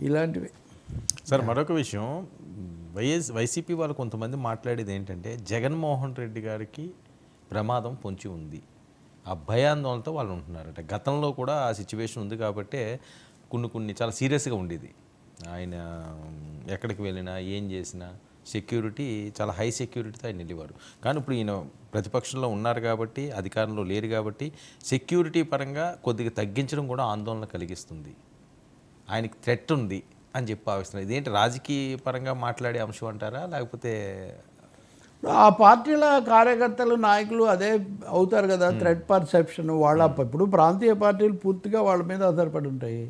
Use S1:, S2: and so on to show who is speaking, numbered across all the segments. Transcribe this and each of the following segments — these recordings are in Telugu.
S1: ఇలాంటివి.
S2: సార్ మరొక విషయం, వైసీపీ వాళ్ళు కొంతమంది మాట్లాడేది ఏంటంటే జగన్మోహన్ రెడ్డి గారికి ప్రమాదం పొంచి ఉంది, ఆ భయాందోళనతో వాళ్ళు ఉంటున్నారట. గతంలో కూడా ఆ సిచ్యువేషన్ ఉంది కాబట్టి కొన్ని చాలా సీరియస్గా ఉండేది. ఆయన ఎక్కడికి వెళ్ళినా ఏం చేసినా సెక్యూరిటీ చాలా హై సెక్యూరిటీతో ఆయన వెళ్ళేవారు. కానీ ఇప్పుడు ఈయన ప్రతిపక్షంలో ఉన్నారు కాబట్టి, అధికారంలో లేరు కాబట్టి సెక్యూరిటీ పరంగా కొద్దిగా తగ్గించడం కూడా ఆందోళన కలిగిస్తుంది. ఆయనకి థ్రెట్ ఉంది అని చెప్పి భావిస్తున్నారు. ఇదేంటి రాజకీయ పరంగా మాట్లాడే అంశం అంటారా, లేకపోతే
S1: ఆ పార్టీల కార్యకర్తలు నాయకులు అదే అవుతారు కదా, థ్రెట్ పర్సెప్షన్ వాళ్ళ. ఇప్పుడు ప్రాంతీయ పార్టీలు పూర్తిగా వాళ్ళ మీద ఆధారపడి ఉంటాయి.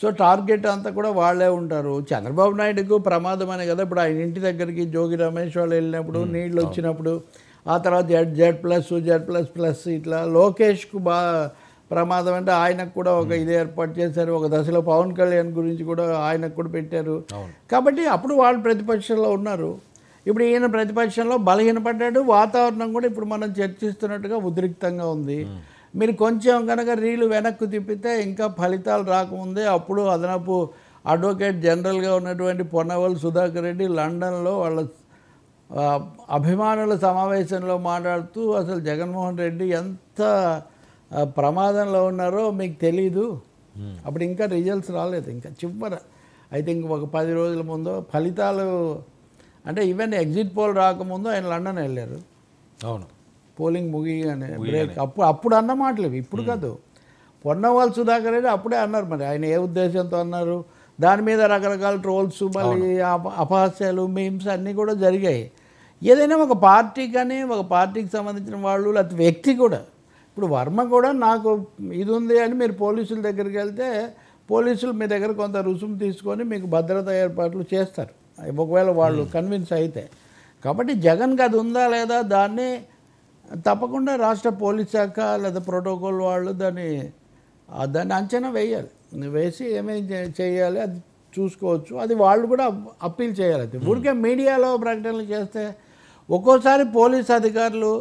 S1: సో టార్గెట్ అంతా కూడా వాళ్ళే ఉంటారు. చంద్రబాబు నాయుడుకు ప్రమాదం అనే కదా ఇప్పుడు ఆయన ఇంటి దగ్గరికి జోగి రమేష్ వాళ్ళు వెళ్ళినప్పుడు, నీళ్ళు వచ్చినప్పుడు, ఆ తర్వాత జెడ్+++ ఇట్లా లోకేష్కు ప్రమాదం అంటే ఆయనకు కూడా ఒక ఇది ఏర్పాటు చేశారు. ఒక దశలో పవన్ కళ్యాణ్ గురించి కూడా ఆయనకు కూడా పెట్టారు. కాబట్టి అప్పుడు వాళ్ళు ప్రతిపక్షంలో ఉన్నారు. ఇప్పుడు ఈయన ప్రతిపక్షంలో బలహీనపడ్డాడు. వాతావరణం కూడా ఇప్పుడు మనం చర్చిస్తున్నట్టుగా ఉద్రిక్తంగా ఉంది. మీరు కొంచెం కనుక రీలు వెనక్కు తిప్పితే ఇంకా ఫలితాలు రాకముందే అప్పుడు అదనపు అడ్వకేట్ జనరల్గా ఉన్నటువంటి పొన్నవల్ సుధాకర్ రెడ్డి లండన్లో వాళ్ళ అభిమానుల సమావేశంలో మాట్లాడుతూ అసలు జగన్మోహన్ రెడ్డి ఎంత ప్రమాదంలో ఉన్నారో మీకు తెలీదు. అప్పుడు ఇంకా రిజల్ట్స్ రాలేదు. ఇంకా ఐ థింక్ ఒక 10 రోజుల ముందు ఫలితాలు అంటే ఈవెన్ ఎగ్జిట్ పోల్ రాకముందు ఆయన లండన్ వెళ్ళారు.
S2: అవును,
S1: పోలింగ్ ముగియగానే బ్రేక్. అప్పుడు అన్న మాటలు ఇప్పుడు కాదు. పొన్నవాళ్ళు సుధాకర్ రెడ్డి అప్పుడే అన్నారు. మరి ఆయన ఏ ఉద్దేశంతో అన్నారు, దాని మీద రకరకాల ట్రోల్స్, మళ్ళీ అపహాస్యాలు, మీమ్స్ అన్నీ కూడా జరిగాయి. ఏదైనా ఒక పార్టీ కానీ ఒక పార్టీకి సంబంధించిన వాళ్ళు లేకపోతే వ్యక్తి కూడా, ఇప్పుడు వర్మ కూడా నాకు ఇది ఉంది అని మీరు పోలీసుల దగ్గరికి వెళ్తే పోలీసులు మీ దగ్గర కొంత రుసుము తీసుకొని మీకు భద్రతా ఏర్పాట్లు చేస్తారు ఒకవేళ వాళ్ళు కన్విన్స్ అయితే. కాబట్టి జగన్కి అది ఉందా లేదా దాన్ని తప్పకుండా రాష్ట్ర పోలీస్ శాఖ లేదా ప్రోటోకాల్ వాళ్ళు దాన్ని అంచనా వేయాలి. వేసి ఏమేమి చేయాలి అది చూసుకోవచ్చు. అది వాళ్ళు కూడా అప్పీల్ చేయాలి. అది ఊరికే మీడియాలో ప్రకటనలు చేస్తే ఒక్కోసారి పోలీస్ అధికారులు,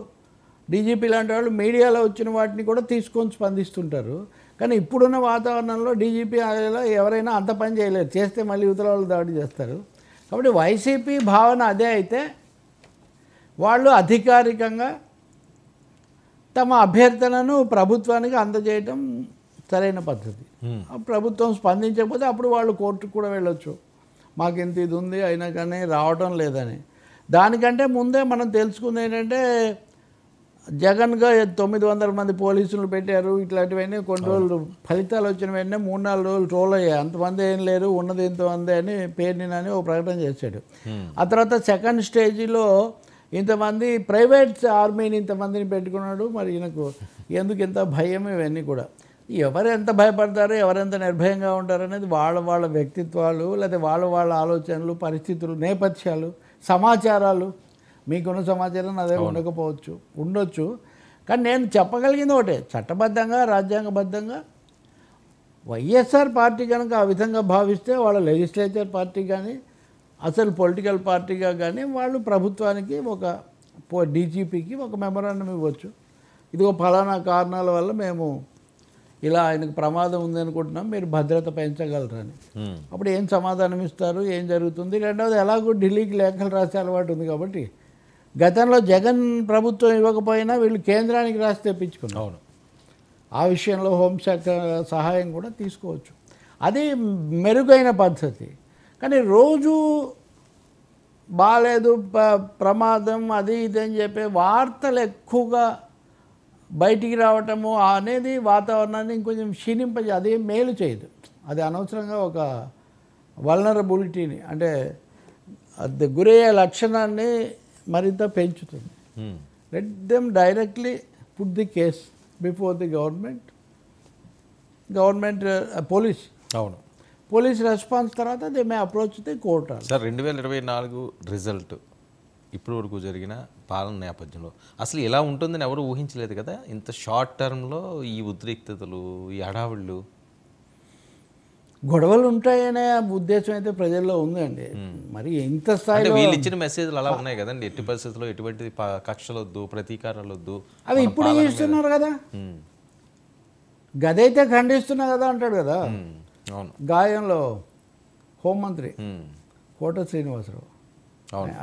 S1: డీజీపీ లాంటి వాళ్ళు మీడియాలో వచ్చిన వాటిని కూడా తీసుకొని స్పందిస్తుంటారు. కానీ ఇప్పుడున్న వాతావరణంలో డీజీపీ ఎవరైనా అంత పని చేయలేరు. చేస్తే మళ్ళీ ఇవతల వాళ్ళు దాడి చేస్తారు. కాబట్టి వైసీపీ భావన అదే అయితే వాళ్ళు అధికారికంగా తమ అభ్యర్థనను ప్రభుత్వానికి అందజేయటం సరైన పద్ధతి. ప్రభుత్వం స్పందించకపోతే అప్పుడు వాళ్ళు కోర్టుకు కూడా వెళ్ళొచ్చు, మాకు ఇంత ఇది ఉంది అయినా కానీ రావటం లేదని. దానికంటే ముందే మనం తెలుసుకుంది ఏంటంటే జగన్గా 900 మంది పోలీసులు పెట్టారు. ఇట్లాంటివన్నీ కొన్ని రోజులు ఫలితాలు వచ్చిన వెంటనే 3-4 రోజులు ట్రోల్ అయ్యాయి. అంతమంది ఏం లేరు, ఉన్నది ఇంతమంది అని పేరుని ఒక ప్రకటన చేశాడు. ఆ తర్వాత సెకండ్ స్టేజీలో ఇంతమంది ప్రైవేట్ ఆర్మీని ఇంతమందిని పెట్టుకున్నాడు. మరి ఈయనకు ఎందుకు ఇంత భయం, ఇవన్నీ కూడా ఎవరు ఎంత భయపడతారో ఎవరెంత నిర్భయంగా ఉంటారు అనేది వాళ్ళ వ్యక్తిత్వాలు, లేదా వాళ్ళ ఆలోచనలు, పరిస్థితులు, నేపథ్యాలు, సమాచారాలు. మీకున్న సమాచారం అదే ఉండొచ్చు. కానీ నేను చెప్పగలిగింది ఒకటే, చట్టబద్ధంగా రాజ్యాంగబద్ధంగా వైఎస్ఆర్ పార్టీ కనుక ఆ విధంగా భావిస్తే వాళ్ళ లెజిస్లేచర్ పార్టీ కానీ అసలు పొలిటికల్ పార్టీగా కానీ వాళ్ళు ప్రభుత్వానికి ఒక డీజీపీకి ఒక మెమరాండం ఇవ్వచ్చు. ఇదిగో ఫలానా కారణాల వల్ల మేము ఇలా ఆయనకు ప్రమాదం ఉంది అనుకుంటున్నాం, మీరు భద్రత పెంచగలరని. అప్పుడు ఏం సమాధానం ఇస్తారు, ఏం జరుగుతుంది. రెండవది ఎలాగో ఢిల్లీకి లేఖలు రాసే అలవాటు ఉంది కాబట్టి గతంలో జగన్ ప్రభుత్వం ఇవ్వకపోయినా వీళ్ళు కేంద్రానికి రాసి తెప్పించుకున్నారు. ఆ విషయంలో హోంశాఖ సహాయం కూడా తీసుకోవచ్చు. అది మెరుగైన పద్ధతి. కానీ రోజు బాగాలేదు, ప్రమాదం, అది ఇది అని చెప్పి వార్తలు ఎక్కువగా బయటికి రావటము అనేది వాతావరణాన్ని ఇంకొంచెం క్షీణింపజే, అది మేలు చేయదు. అది అనవసరంగా ఒక వల్నరబిలిటీని, అంటే అది గురయ్యే లక్షణాన్ని మరింత పెంచుతుంది. Let them directly put the case before the government police.
S2: అవును,
S1: పోలీస్ రెస్పాన్స్ తర్వాత they may approach the court.
S2: Sir 2024 result ఇప్పటి వరకు జరిగిన పాలన నేపథ్యంలో అసలు ఎలా ఉంటుందని ఎవరు ఊహించలేదు కదా. ఇంత షార్ట్ టర్మ్లో ఈ ఉద్రిక్తతలు, ఈ హడావుళ్ళు,
S1: గొడవలు ఉంటాయనే ఉద్దేశం అయితే ప్రజల్లో ఉందండి. మరి ఇంత స్థాయిలో
S2: వీళ్ళు ఇచ్చిన మెసేజ్లు అలా ఉన్నాయి కదండి. ఎట్టి పరిస్థితుల్లో ఎటువంటి కక్షలు వద్దు, ప్రతీకారాలు వద్దు,
S1: అవి ఇప్పుడు చేస్తున్నారు కదా. గదైతే ఖండిస్తున్నా కదా అంటాడు కదా.
S2: అవును,
S1: గాయంలో హోంమంత్రి కోట శ్రీనివాసరావు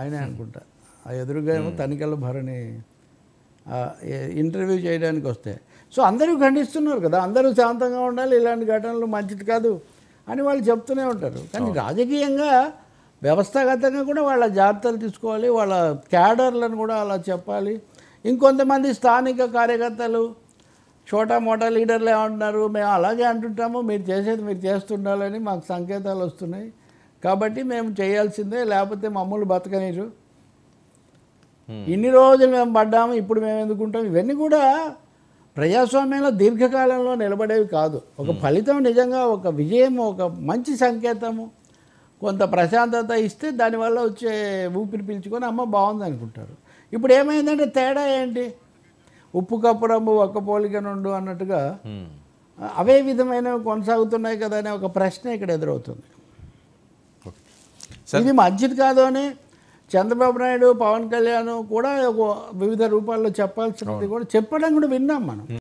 S1: ఆయనే అనుకుంటా. ఆ ఎదురుగా ఏమో తనికెళ్ళ భరణి ఇంటర్వ్యూ చేయడానికి వస్తే. సో అందరూ ఖండిస్తున్నారు కదా, అందరూ శాంతంగా ఉండాలి, ఇలాంటి ఘటనలు మంచిది కాదు అని వాళ్ళు చెప్తూనే ఉంటారు. కానీ రాజకీయంగా వ్యవస్థాగతంగా కూడా వాళ్ళ జాగ్రత్తలు తీసుకోవాలి, వాళ్ళ క్యాడర్లను కూడా అలా చెప్పాలి. ఇంకొంతమంది స్థానిక కార్యకర్తలు చోటా మోటా లీడర్లు ఏమంటున్నారు, మేము అలాగే అంటుంటాము, మీరు చేసేది మీరు చేస్తుండాలని మాకు సంకేతాలు వస్తున్నాయి, కాబట్టి మేము చేయాల్సిందే, లేకపోతే మమ్మల్ని బతకనీరు, ఇన్ని రోజులు మేము పడ్డాము, ఇప్పుడు మేము ఎందుకుంటాం. ఇవన్నీ కూడా ప్రజాస్వామ్యంలో దీర్ఘకాలంలో నిలబడేవి కాదు. ఒక ఫలితం నిజంగా ఒక విజయం, ఒక మంచి సంకేతము, కొంత ప్రశాంతత ఇస్తే దానివల్ల వచ్చే ఊపిరి పీల్చుకొని అమ్మ బాగుంది అనుకుంటారు. ఇప్పుడు ఏమైందంటే తేడా ఏంటి, ఉప్పు కప్పురంబు ఒక్క పోలిక నుండు అన్నట్టుగా అవే విధమైనవి కొనసాగుతున్నాయి కదా అనే ఒక ప్రశ్న ఇక్కడ ఎదురవుతుంది. ఇది మంచిది కాదు అని చంద్రబాబు నాయుడు, పవన్ కళ్యాణ్ కూడా వివిధ రూపాల్లో చెప్పాల్సినది కూడా చెప్పడం కూడా విన్నాం మనం.